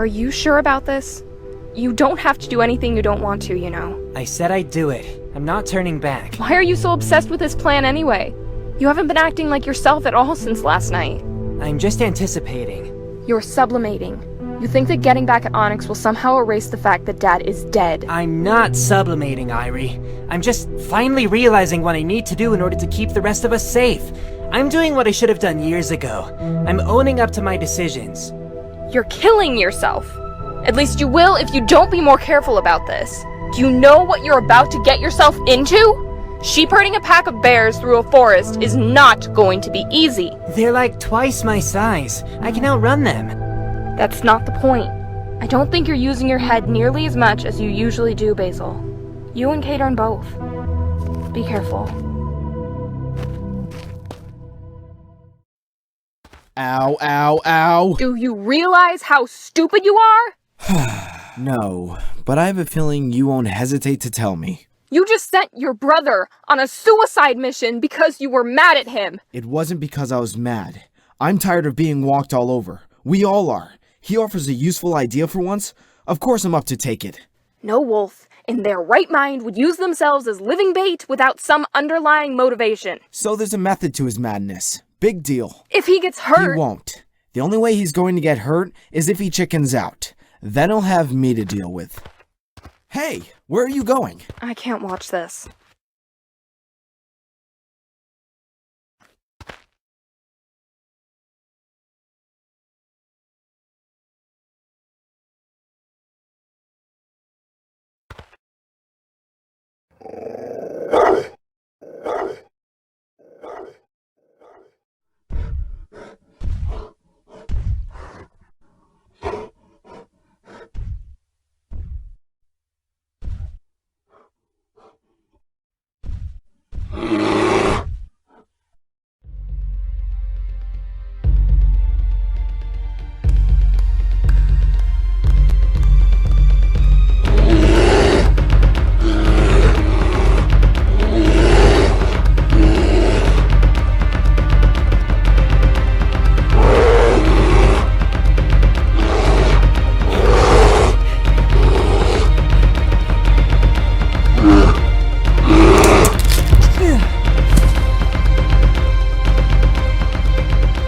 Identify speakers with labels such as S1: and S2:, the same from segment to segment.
S1: Are you sure about this? You don't have to do anything you don't want to, you know.
S2: I said I'd do it. I'm not turning back.
S1: Why are you so obsessed with this plan anyway? You haven't been acting like yourself at all since last night.
S2: I'm just anticipating.
S1: You're sublimating. You think that getting back at Onyx will somehow erase the fact that Dad is dead.
S2: I'm not sublimating, Irie. I'm just finally realizing what I need to do in order to keep the rest of us safe. I'm doing what I should have done years ago. I'm owning up to my decisions.
S1: You're killing yourself. At least you will if you don't be more careful about this. Do you know what you're about to get yourself into? Sheep herding a pack of bears through a forest is not going to be easy.
S2: They're like twice my size. I can outrun them.
S1: That's not the point. I don't think you're using your head nearly as much as you usually do, Basile. You and Kate earn both. Be careful.
S3: Ow, ow, ow.
S1: Do you realize how stupid you are?
S3: No, but I have a feeling you won't hesitate to tell me.
S1: You just sent your brother on a suicide mission because you were mad at him.
S3: It wasn't because I was mad. I'm tired of being walked all over. We all are. He offers a useful idea for once. Of course I'm up to take it.
S1: No wolf in their right mind would use themselves as living bait without some underlying motivation.
S3: So there's a method to his madness. Big deal.
S1: If he gets hurt...
S3: He won't. The only way he's going to get hurt is if he chickens out. Then he'll have me to deal with. Hey, where are you going?
S1: I can't watch this.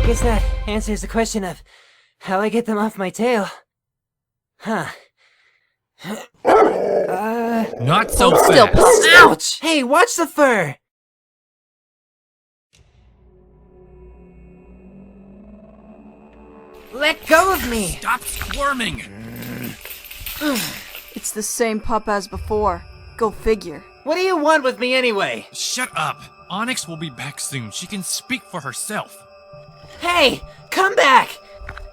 S2: Guess that answers the question of how I get them off my tail. Huh.
S4: Not so
S1: Hold still,
S4: fast.
S1: Puff.
S2: Ouch! Hey, watch the fur! Let go of me!
S4: Stop squirming!
S5: It's the same pup as before. Go figure.
S2: What do you want with me anyway?
S4: Shut up. Onyx will be back soon. She can speak for herself.
S2: Hey! Come back!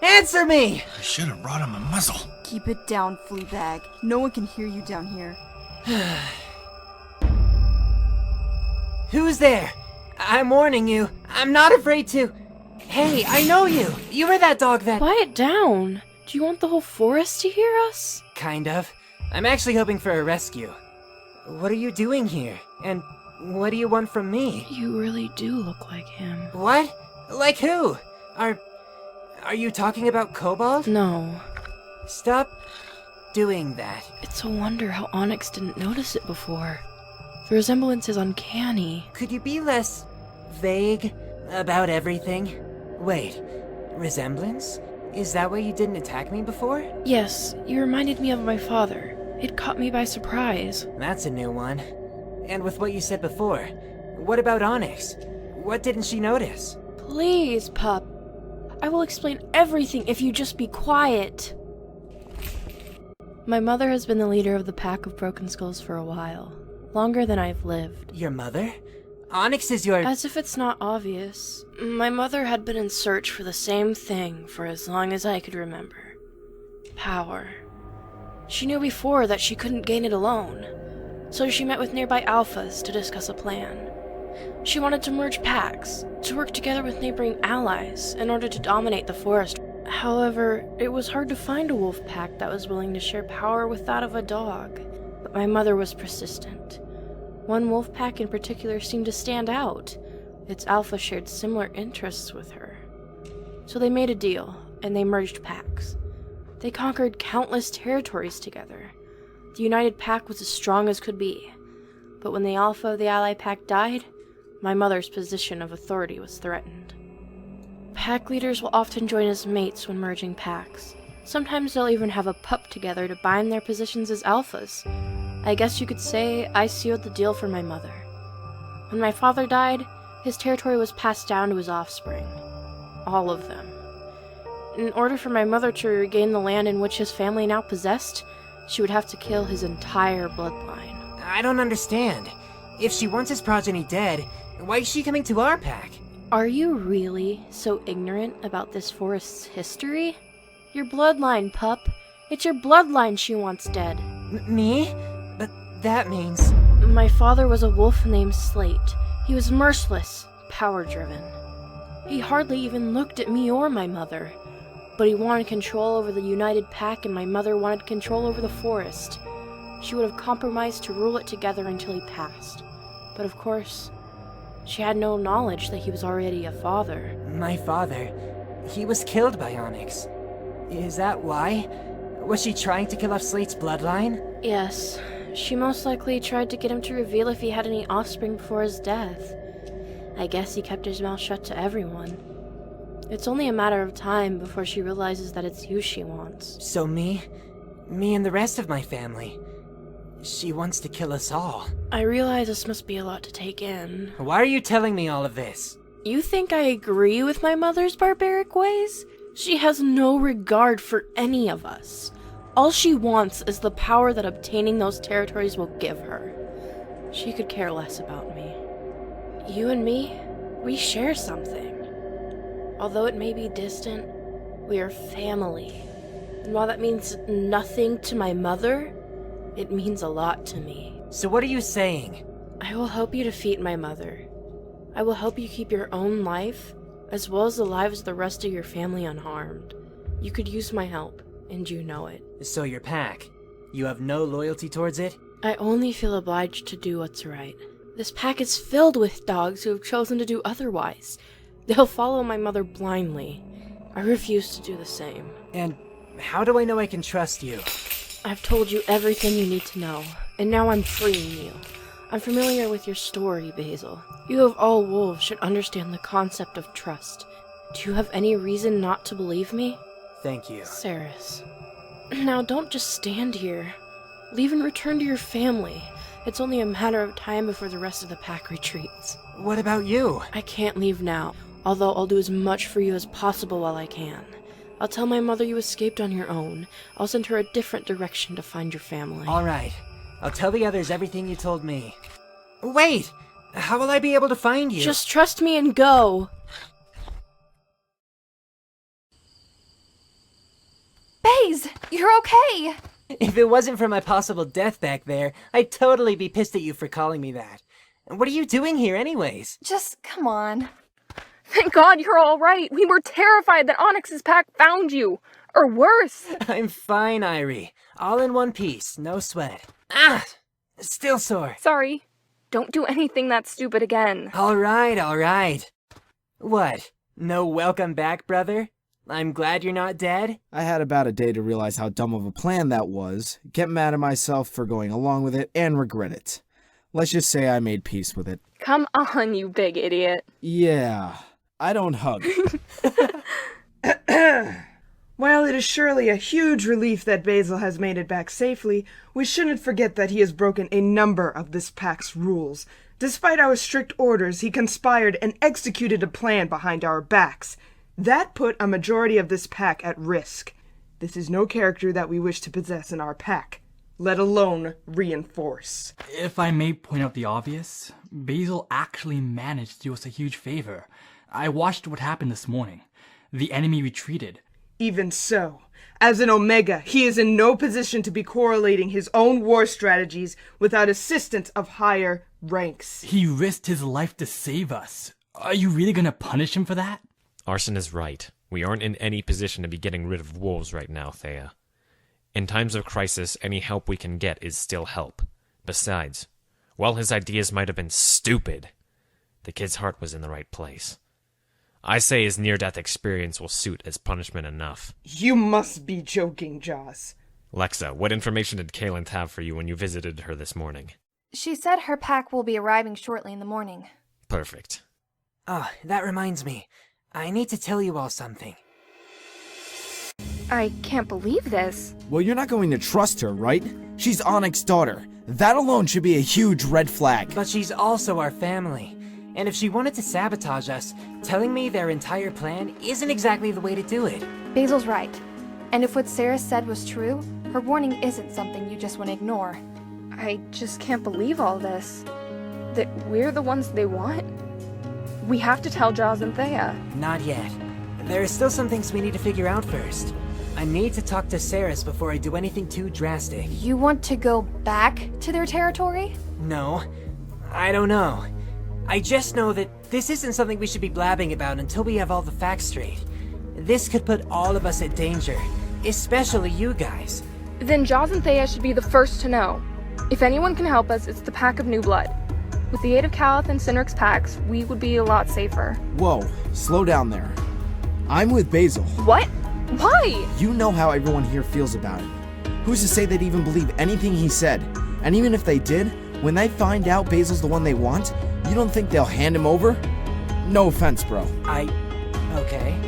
S2: Answer me!
S4: I should have brought him a muzzle.
S5: Keep it down, Fleabag. No one can hear you down here.
S2: Who's there? I'm warning you. I'm not afraid to... Hey, I know you! You were that dog that...
S1: Quiet down. Do you want the whole forest to hear us?
S2: Kind of. I'm actually hoping for a rescue. What are you doing here? And what do you want from me?
S1: You really do look like him.
S2: What? Like who? Are you talking about Kobold?
S1: No.
S2: Stop doing that.
S1: It's a wonder how Onyx didn't notice it before. The resemblance is uncanny.
S2: Could you be less vague about everything? Wait, resemblance? Is that why you didn't attack me before?
S1: Yes, you reminded me of my father. It caught me by surprise.
S2: That's a new one. And with what you said before, what about Onyx? What didn't she notice?
S1: Please, pup. I will explain everything if you just be quiet. My mother has been the leader of the pack of Broken Skulls for a while. Longer than I've lived.
S2: Your mother? Onyx is your...
S1: As if it's not obvious, my mother had been in search for the same thing for as long as I could remember. Power. She knew before that she couldn't gain it alone, so she met with nearby alphas to discuss a plan. She wanted to merge packs, to work together with neighboring allies in order to dominate the forest. However, it was hard to find a wolf pack that was willing to share power with that of a dog. But my mother was persistent. One wolf pack in particular seemed to stand out. Its alpha shared similar interests with her. So they made a deal, and they merged packs. They conquered countless territories together. The United Pack was as strong as could be. But when the Alpha of the Ally Pack died, my mother's position of authority was threatened. Pack leaders will often join as mates when merging packs. Sometimes they'll even have a pup together to bind their positions as alphas. I guess you could say I sealed the deal for my mother. When my father died, his territory was passed down to his offspring. All of them. In order for my mother to regain the land in which his family now possessed, she would have to kill his entire bloodline.
S2: I don't understand. If she wants his progeny dead, why is she coming to our pack?
S1: Are you really so ignorant about this forest's history? Your bloodline, pup. It's your bloodline she wants dead.
S2: Me? But that means...
S1: My father was a wolf named Slate. He was merciless, power-driven. He hardly even looked at me or my mother. But he wanted control over the United Pack, and my mother wanted control over the forest. She would have compromised to rule it together until he passed. But of course, she had no knowledge that he was already a father.
S2: My father... he was killed by Onyx. Is that why? Was she trying to kill off Slate's bloodline?
S1: Yes. She most likely tried to get him to reveal if he had any offspring before his death. I guess he kept his mouth shut to everyone. It's only a matter of time before she realizes that it's you she wants.
S2: So me and the rest of my family. She wants to kill us all.
S1: I realize this must be a lot to take in.
S2: Why are you telling me all of this?
S1: You think I agree with my mother's barbaric ways? She has no regard for any of us. All she wants is the power that obtaining those territories will give her. She could care less about me. You and me, we share something. Although it may be distant, we are family. And while that means nothing to my mother, it means a lot to me.
S2: So what are you saying?
S1: I will help you defeat my mother. I will help you keep your own life, as well as the lives of the rest of your family unharmed. You could use my help, and you know it.
S2: So your pack, you have no loyalty towards it?
S1: I only feel obliged to do what's right. This pack is filled with dogs who have chosen to do otherwise. They'll follow my mother blindly. I refuse to do the same.
S2: And how do I know I can trust you?
S1: I've told you everything you need to know, and now I'm freeing you. I'm familiar with your story, Basile. You of all wolves should understand the concept of trust. Do you have any reason not to believe me?
S2: Thank you.
S1: Saris. Now don't just stand here. Leave and return to your family. It's only a matter of time before the rest of the pack retreats.
S2: What about you?
S1: I can't leave now, although I'll do as much for you as possible while I can. I'll tell my mother you escaped on your own. I'll send her a different direction to find your family.
S2: All right. I'll tell the others everything you told me. Wait! How will I be able to find you?
S1: Just trust me and go!
S5: Baze, you're okay!
S2: If it wasn't for my possible death back there, I'd totally be pissed at you for calling me that. What are you doing here anyways?
S5: Just come on.
S6: Thank God you're all right. We were terrified that Onyx's pack found you. Or worse.
S2: I'm fine, Irie. All in one piece, no sweat. Ah! Still sore.
S6: Sorry. Don't do anything that stupid again.
S2: All right. What? No welcome back, brother? I'm glad you're not dead?
S3: I had about a day to realize how dumb of a plan that was, get mad at myself for going along with it, and regret it. Let's just say I made peace with it.
S6: Come on, you big idiot.
S3: Yeah, I don't hug.
S7: While it is surely a huge relief that Basile has made it back safely, we shouldn't forget that he has broken a number of this pack's rules. Despite our strict orders, he conspired and executed a plan behind our backs. That put a majority of this pack at risk. This is no character that we wish to possess in our pack, let alone reinforce.
S8: If I may point out the obvious, Basile actually managed to do us a huge favor. I watched what happened this morning. The enemy retreated.
S7: Even so, as an Omega, he is in no position to be correlating his own war strategies without assistance of higher ranks.
S8: He risked his life to save us. Are you really gonna punish him for that?
S9: Arson is right. We aren't in any position to be getting rid of wolves right now, Thea. In times of crisis, any help we can get is still help. Besides, while his ideas might have been stupid, the kid's heart was in the right place. I say his near-death experience will suit as punishment enough.
S7: You must be joking, Jaws.
S9: Lexa, what information did Kaylin have for you when you visited her this morning?
S10: She said her pack will be arriving shortly in the morning.
S9: Perfect.
S2: Oh, that reminds me. I need to tell you all something.
S6: I can't believe this.
S3: Well, you're not going to trust her, right? She's Onyx's daughter. That alone should be a huge red flag.
S2: But she's also our family. And if she wanted to sabotage us, telling me their entire plan isn't exactly the way to do it.
S10: Basil's right. And if what Sarah said was true, her warning isn't something you just want to ignore.
S6: I just can't believe all this. That we're the ones they want. We have to tell Jaws and Thea.
S2: Not yet. There are still some things we need to figure out first. I need to talk to Saris before I do anything too drastic.
S10: You want to go back to their territory?
S2: No, I don't know. I just know that this isn't something we should be blabbing about until we have all the facts straight. This could put all of us at danger, especially you guys.
S6: Then Jaws and Thea should be the first to know. If anyone can help us, it's the Pack of New Blood. With the aid of Calith and Cynric's packs, we would be a lot safer.
S3: Whoa, slow down there. I'm with Basile.
S6: What? Why?
S3: You know how everyone here feels about it. Who's to say they'd even believe anything he said? And even if they did, when they find out Basile's the one they want, you don't think they'll hand him over? No offense, bro.
S2: Okay.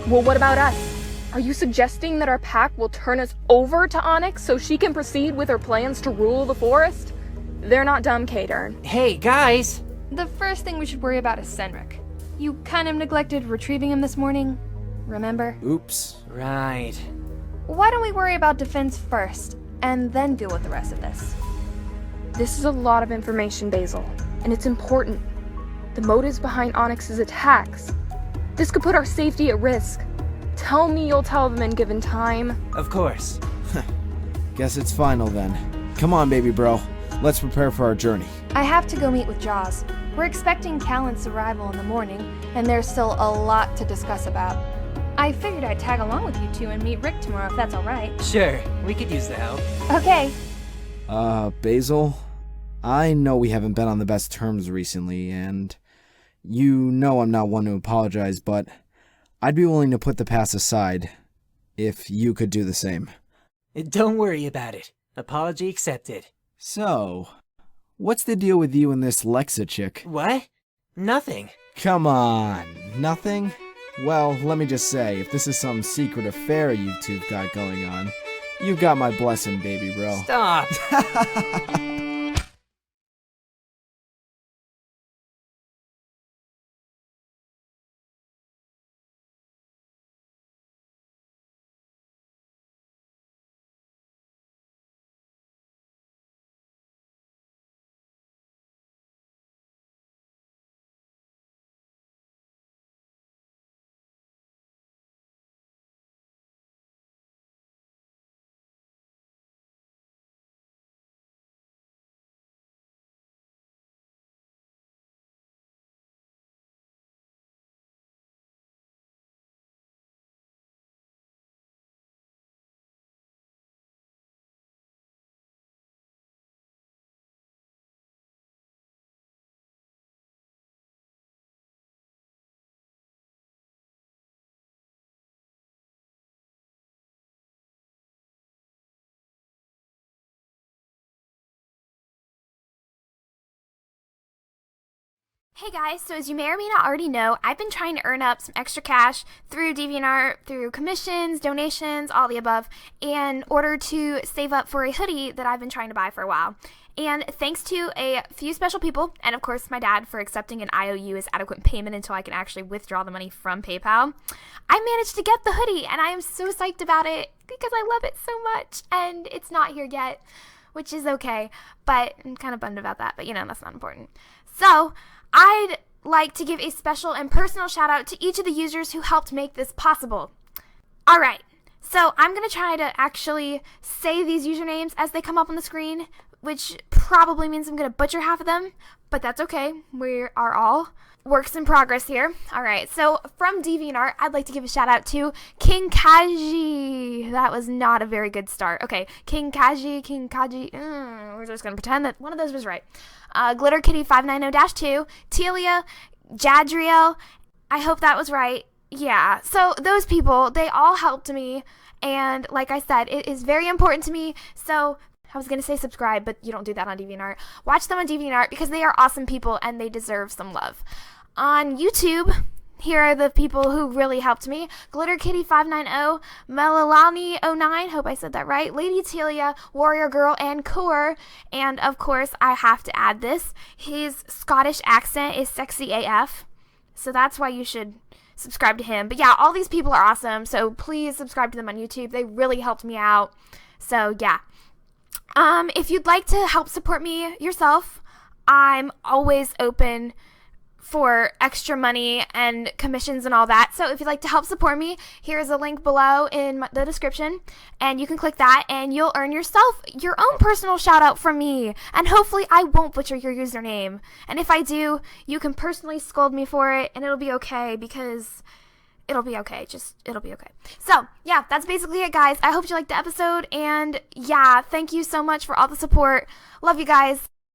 S6: Well, what about us? Are you suggesting that our pack will turn us over to Onyx so she can proceed with her plans to rule the forest? They're not dumb, K-Dern.
S2: Hey, guys!
S10: The first thing we should worry about is Cynric. You kind of neglected retrieving him this morning, remember?
S3: Oops.
S2: Right.
S10: Why don't we worry about defense first, and then deal with the rest of this?
S6: This is a lot of information, Basile, and it's important. The motives behind Onyx's attacks. This could put our safety at risk. Tell me you'll tell them in given time.
S2: Of course.
S3: Guess it's final then. Come on, baby bro. Let's prepare for our journey.
S10: I have to go meet with Jaws. We're expecting Callan's arrival in the morning, and there's still a lot to discuss about. I figured I'd tag along with you two and meet Rick tomorrow if that's alright.
S2: Sure, we could use the help.
S10: Okay.
S3: Basile? I know we haven't been on the best terms recently, and you know I'm not one to apologize, but I'd be willing to put the past aside if you could do the same.
S2: Don't worry about it. Apology accepted.
S3: So, what's the deal with you and this Lexa chick?
S2: What? Nothing.
S3: Come on, nothing? Well, let me just say, if this is some secret affair you two've got going on, you've got my blessing, baby bro.
S2: Stop!
S11: Hey guys, so as you may or may not already know, I've been trying to earn up some extra cash through DeviantArt, through commissions, donations, all the above, in order to save up for a hoodie that I've been trying to buy for a while. And thanks to a few special people, and of course my dad for accepting an IOU as adequate payment until I can actually withdraw the money from PayPal, I managed to get the hoodie, and I am so psyched about it because I love it so much, and it's not here yet, which is okay, but I'm kind of bummed about that, but you know, that's not important. So, I'd like to give a special and personal shout out to each of the users who helped make this possible. Alright, so I'm going to try to actually say these usernames as they come up on the screen, which probably means I'm going to butcher half of them, but that's okay. We are all works in progress here. Alright, so from DeviantArt, I'd like to give a shout out to King Kaji. That was not a very good start. Okay, King Kaji, we're just going to pretend that one of those was right. Glitter Kitty 590-2, Telia, Jadriel, I hope that was right. Yeah, so those people, they all helped me, and like I said, it is very important to me, so I was going to say subscribe, but you don't do that on DeviantArt. Watch them on DeviantArt because they are awesome people and they deserve some love. On YouTube, here are the people who really helped me. GlitterKitty590, Melalani09, hope I said that right, Lady Telia, Warrior Girl, and Core. And of course, I have to add this. His Scottish accent is sexy AF, so that's why you should subscribe to him. But yeah, all these people are awesome, so please subscribe to them on YouTube. They really helped me out. So yeah. If you'd like to help support me yourself, I'm always open for extra money and commissions and all that. So if you'd like to help support me, here's a link below in the description, and you can click that and you'll earn yourself your own personal shout out from me. And hopefully I won't butcher your username. And if I do, you can personally scold me for it and it'll be okay, because it'll be okay. It'll be okay. So, yeah, that's basically it, guys. I hope you liked the episode, and yeah, thank you so much for all the support. Love you guys.